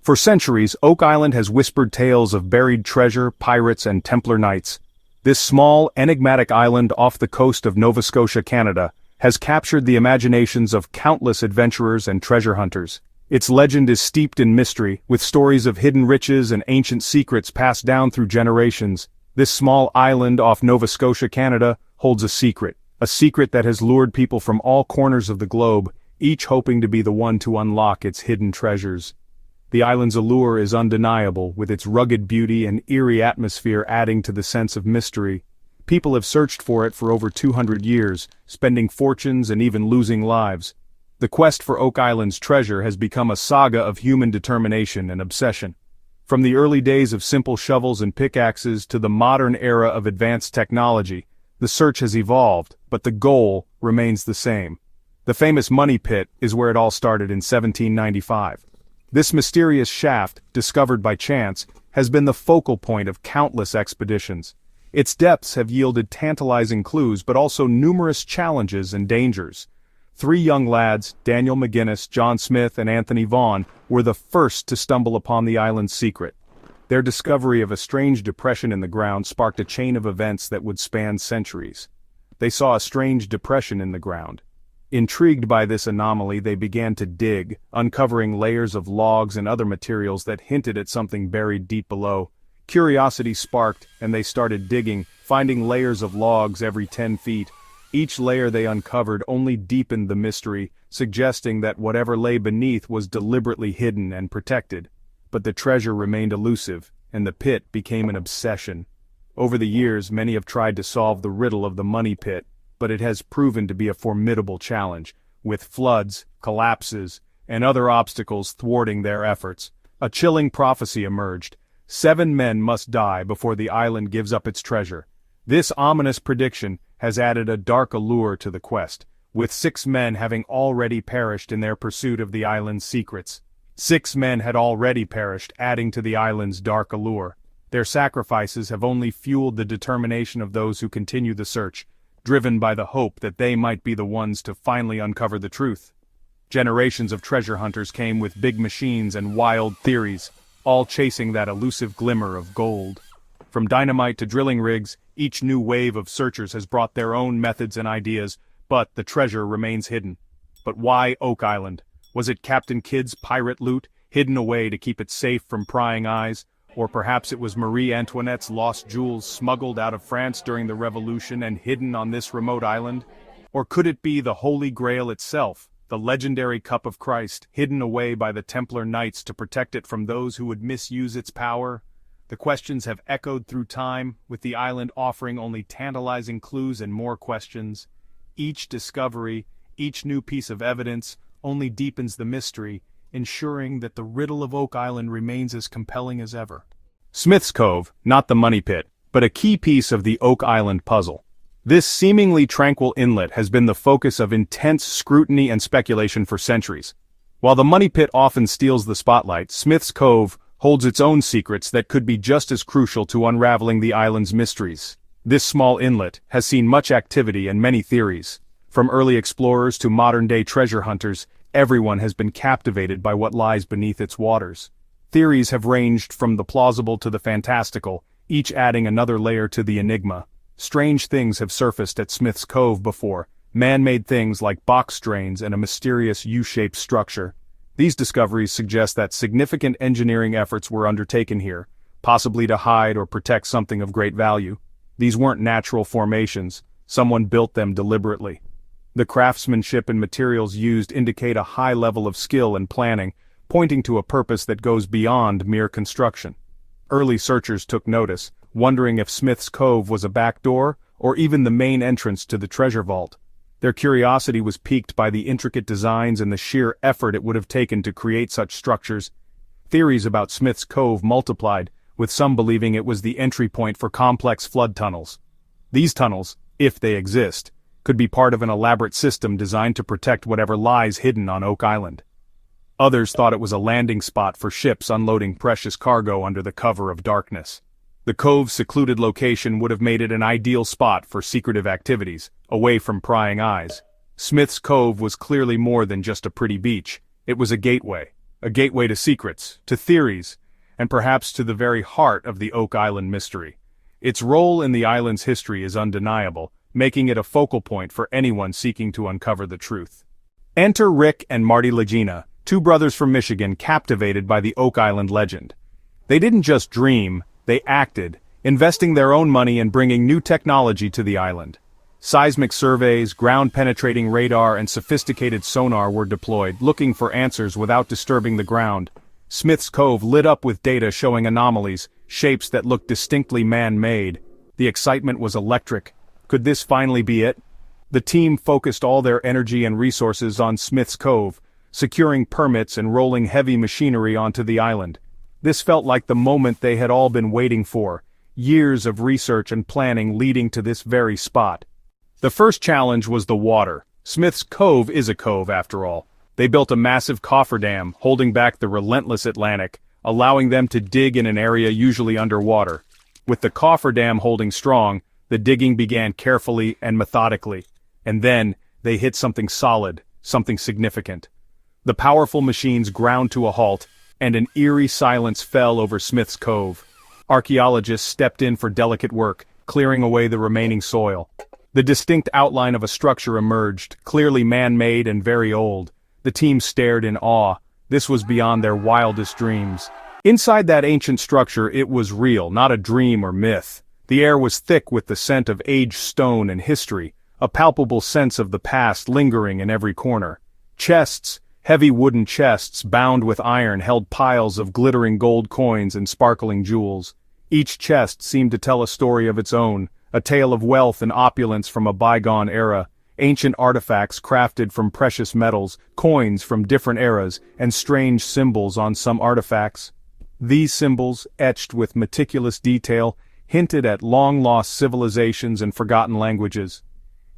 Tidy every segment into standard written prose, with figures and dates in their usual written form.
For centuries, Oak Island has whispered tales of buried treasure, pirates, and Templar knights. This small, enigmatic island off the coast of Nova Scotia, Canada, has captured the imaginations of countless adventurers and treasure hunters. Its legend is steeped in mystery, with stories of hidden riches and ancient secrets passed down through generations. This small island off Nova Scotia, Canada, holds a secret that has lured people from all corners of the globe, each hoping to be the one to unlock its hidden treasures. The island's allure is undeniable, with its rugged beauty and eerie atmosphere adding to the sense of mystery. People have searched for it for over 200 years, spending fortunes and even losing lives. The quest for Oak Island's treasure has become a saga of human determination and obsession. From the early days of simple shovels and pickaxes to the modern era of advanced technology, the search has evolved, but the goal remains the same. The famous Money Pit is where it all started in 1795. This mysterious shaft, discovered by chance, has been the focal point of countless expeditions. Its depths have yielded tantalizing clues but also numerous challenges and dangers. 3 young lads, Daniel McGinnis, John Smith, and Anthony Vaughan, were the first to stumble upon the island's secret. Their discovery of a strange depression in the ground sparked a chain of events that would span centuries. They saw a strange depression in the ground. Intrigued by this anomaly, they began to dig, uncovering layers of logs and other materials that hinted at something buried deep below. Curiosity sparked, and they started digging, finding layers of logs every 10 feet. Each layer they uncovered only deepened the mystery, suggesting that whatever lay beneath was deliberately hidden and protected. But the treasure remained elusive, and the pit became an obsession. Over the years, many have tried to solve the riddle of the Money Pit, but it has proven to be a formidable challenge, with floods, collapses, and other obstacles thwarting their efforts. A chilling prophecy emerged. 7 men must die before the island gives up its treasure. This ominous prediction has added a dark allure to the quest, with 6 men having already perished in their pursuit of the island's secrets. 6 men had already perished, adding to the island's dark allure. Their sacrifices have only fueled the determination of those who continue the search, driven by the hope that they might be the ones to finally uncover the truth. Generations of treasure hunters came with big machines and wild theories, all chasing that elusive glimmer of gold. From dynamite to drilling rigs, each new wave of searchers has brought their own methods and ideas, but the treasure remains hidden. But why Oak Island? Was it Captain Kidd's pirate loot, hidden away to keep it safe from prying eyes? Or perhaps it was Marie Antoinette's lost jewels smuggled out of France during the Revolution and hidden on this remote island? Or could it be the Holy Grail itself, the legendary Cup of Christ, hidden away by the Templar Knights to protect it from those who would misuse its power? The questions have echoed through time, with the island offering only tantalizing clues and more questions. Each discovery, each new piece of evidence, only deepens the mystery, ensuring that the riddle of Oak Island remains as compelling as ever. Smith's Cove, not the Money Pit, but a key piece of the Oak Island puzzle. This seemingly tranquil inlet has been the focus of intense scrutiny and speculation for centuries. While the Money Pit often steals the spotlight, Smith's Cove holds its own secrets that could be just as crucial to unraveling the island's mysteries. This small inlet has seen much activity and many theories. From early explorers to modern-day treasure hunters, everyone has been captivated by what lies beneath its waters. Theories have ranged from the plausible to the fantastical, each adding another layer to the enigma. Strange things have surfaced at Smith's Cove before, man-made things like box drains and a mysterious U-shaped structure. These discoveries suggest that significant engineering efforts were undertaken here, possibly to hide or protect something of great value. These weren't natural formations, someone built them deliberately. The craftsmanship and materials used indicate a high level of skill and planning, pointing to a purpose that goes beyond mere construction. Early searchers took notice, wondering if Smith's Cove was a back door, or even the main entrance to the treasure vault. Their curiosity was piqued by the intricate designs and the sheer effort it would have taken to create such structures. Theories about Smith's Cove multiplied, with some believing it was the entry point for complex flood tunnels. These tunnels, if they exist, could be part of an elaborate system designed to protect whatever lies hidden on Oak Island. Others thought it was a landing spot for ships unloading precious cargo under the cover of darkness. The cove's secluded location would have made it an ideal spot for secretive activities, away from prying eyes. Smith's Cove was clearly more than just a pretty beach. It was a gateway, a gateway to secrets, to theories, and perhaps to the very heart of the Oak Island mystery. Its role in the island's history is undeniable, making it a focal point for anyone seeking to uncover the truth. Enter Rick and Marty Lagina, two brothers from Michigan captivated by the Oak Island legend. They didn't just dream, they acted, investing their own money and bringing new technology to the island. Seismic surveys, ground-penetrating radar, and sophisticated sonar were deployed, looking for answers without disturbing the ground. Smith's Cove lit up with data showing anomalies, shapes that looked distinctly man-made. The excitement was electric. Could this finally be it? The team focused all their energy and resources on Smith's Cove, securing permits and rolling heavy machinery onto the island. This felt like the moment they had all been waiting for, years of research and planning leading to this very spot. The first challenge was the water. Smith's Cove is a cove, after all. They built a massive cofferdam, holding back the relentless Atlantic, allowing them to dig in an area usually underwater. With the cofferdam holding strong, the digging began carefully and methodically. And then, they hit something solid, something significant. The powerful machines ground to a halt, and an eerie silence fell over Smith's Cove. Archaeologists stepped in for delicate work, clearing away the remaining soil. The distinct outline of a structure emerged, clearly man-made and very old. The team stared in awe. This was beyond their wildest dreams. Inside that ancient structure, it was real, not a dream or myth. The air was thick with the scent of aged stone and history, a palpable sense of the past lingering in every corner. Chests, heavy wooden chests bound with iron, held piles of glittering gold coins and sparkling jewels. Each chest seemed to tell a story of its own, a tale of wealth and opulence from a bygone era, ancient artifacts crafted from precious metals, coins from different eras, and strange symbols on some artifacts. These symbols, etched with meticulous detail, hinted at long-lost civilizations and forgotten languages.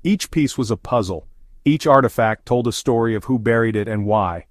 Each piece was a puzzle. Each artifact told a story of who buried it and why.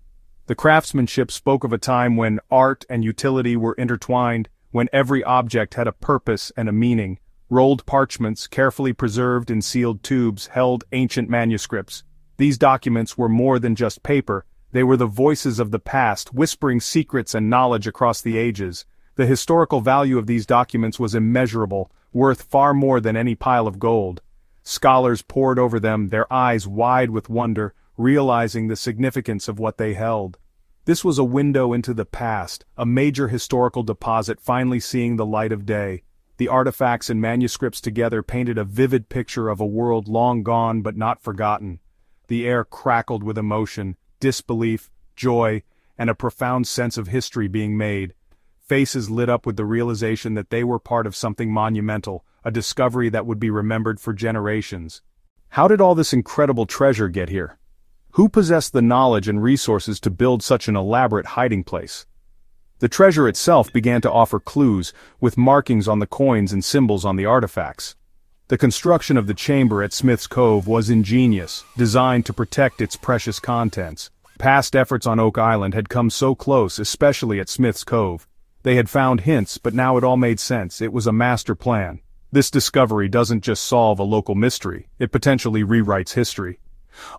The craftsmanship spoke of a time when art and utility were intertwined, when every object had a purpose and a meaning. Rolled parchments, carefully preserved in sealed tubes, held ancient manuscripts. These documents were more than just paper. They were the voices of the past, whispering secrets and knowledge across the ages. The historical value of these documents was immeasurable, worth far more than any pile of gold. Scholars pored over them, their eyes wide with wonder, realizing the significance of what they held. This was a window into the past, a major historical deposit finally seeing the light of day. The artifacts and manuscripts together painted a vivid picture of a world long gone but not forgotten. The air crackled with emotion, disbelief, joy, and a profound sense of history being made. Faces lit up with the realization that they were part of something monumental, a discovery that would be remembered for generations. How did all this incredible treasure get here? Who possessed the knowledge and resources to build such an elaborate hiding place? The treasure itself began to offer clues, with markings on the coins and symbols on the artifacts. The construction of the chamber at Smith's Cove was ingenious, designed to protect its precious contents. Past efforts on Oak Island had come so close, especially at Smith's Cove. They had found hints, but now it all made sense. It was a master plan. This discovery doesn't just solve a local mystery, it potentially rewrites history.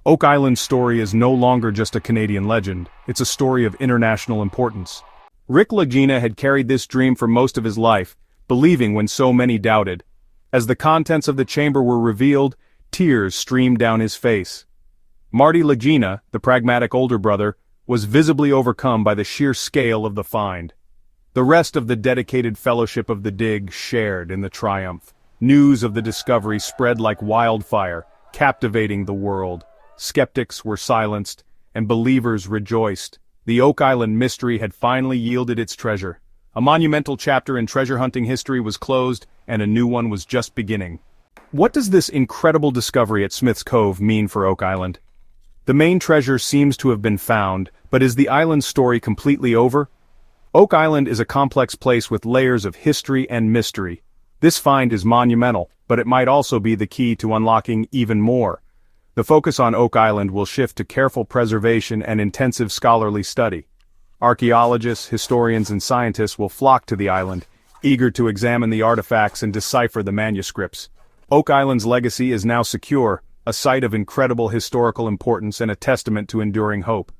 Oak Island's story is no longer just a Canadian legend, it's a story of international importance. Rick Lagina had carried this dream for most of his life, believing when so many doubted. As the contents of the chamber were revealed, tears streamed down his face. Marty Lagina, the pragmatic older brother, was visibly overcome by the sheer scale of the find. The rest of the dedicated fellowship of the dig shared in the triumph. News of the discovery spread like wildfire, captivating the world. Skeptics were silenced, and believers rejoiced. The Oak Island mystery had finally yielded its treasure. A monumental chapter in treasure hunting history was closed, and a new one was just beginning. What does this incredible discovery at Smith's Cove mean for Oak Island? The main treasure seems to have been found, but is the island's story completely over? Oak Island is a complex place with layers of history and mystery. This find is monumental, but it might also be the key to unlocking even more. The focus on Oak Island will shift to careful preservation and intensive scholarly study. Archaeologists, historians, and scientists will flock to the island, eager to examine the artifacts and decipher the manuscripts. Oak Island's legacy is now secure, a site of incredible historical importance and a testament to enduring hope.